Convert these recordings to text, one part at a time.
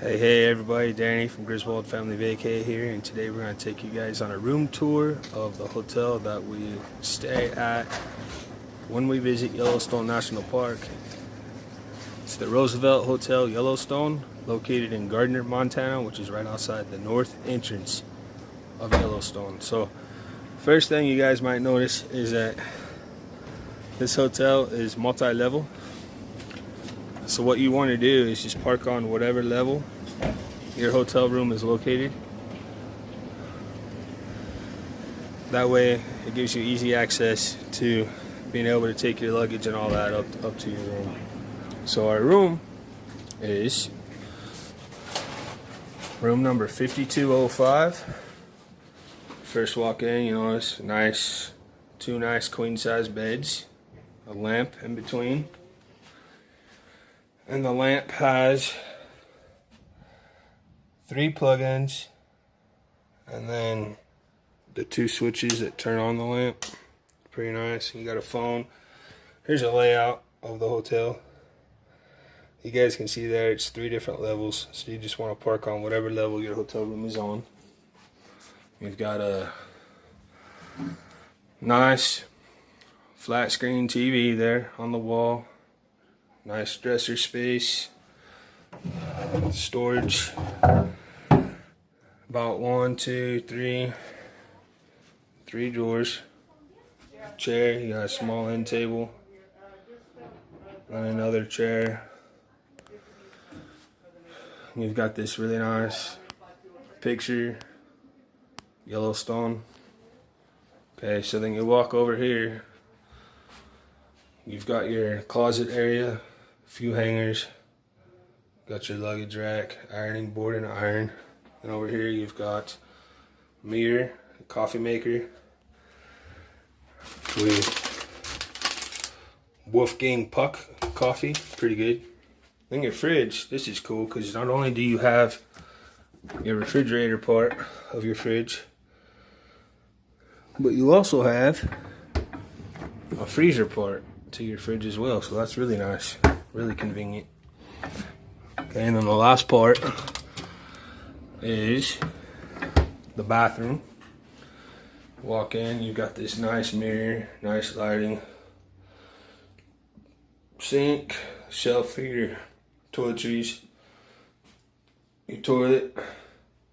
Hey everybody, Danny from Griswold Family Vacay here, and today we're going to take you guys on a room tour of the hotel that we stay at when we visit Yellowstone National Park. It's the Roosevelt Hotel, Yellowstone, located in Gardiner, Montana, which is right outside the north entrance of Yellowstone. So first thing you guys might notice is that this hotel is multi-level. So what you want to do is just park on whatever level your hotel room is located. That way it gives you easy access to being able to take your luggage and all that up to your room. So our room is room number 5205. First walk in, you notice two nice queen size beds, a lamp in between. And the lamp has 3 plug-ins, and then the 2 switches that turn on the lamp. Pretty nice. You got a phone. Here's a layout of the hotel. You guys can see there it's 3 different levels, so you just want to park on whatever level your hotel room is on. We've got a nice flat screen TV there on the wall. Nice dresser space, storage, about 1, 2, 3 drawers, chair, you got a small end table, and another chair. You've got this really nice picture, Yellowstone. Okay, so then you walk over here, you've got your closet area, few hangers, got your luggage rack, ironing board and iron, and over here you've got a mirror, a coffee maker with Wolfgang Puck coffee, pretty good. Then your fridge, this is cool because not only do you have your refrigerator part of your fridge, but you also have a freezer part to your fridge as well, so that's really nice, really convenient. Okay, and then the last part is the bathroom. Walk in, you've got this nice mirror, nice lighting, sink, shelf for your toiletries, your toilet,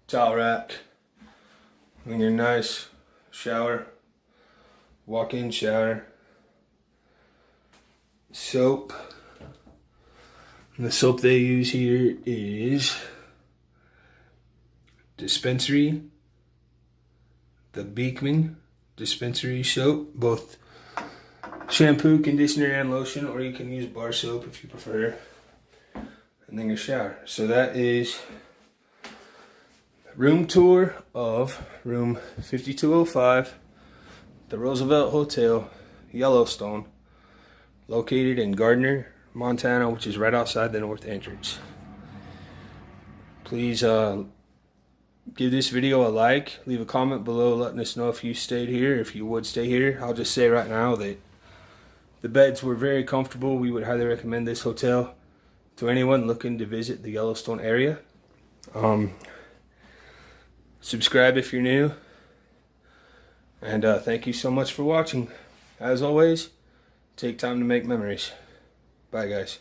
towel rack, and your nice shower, walk-in shower, soap. And the soap they use here is Dispensary, the Beekman dispensary soap, both shampoo, conditioner, and lotion, or you can use bar soap if you prefer. And then your shower. So that is room tour of room 5205, the Roosevelt Hotel, Yellowstone, located in Gardiner, Montana, which is right outside the north entrance. Please give this video a like, leave a comment below letting us know if you stayed here, if you would stay here. I'll just say right now that the beds were very comfortable. We would highly recommend this hotel to anyone looking to visit the Yellowstone area. Subscribe if you're new, and thank you so much for watching. As always, take time to make memories. Bye guys.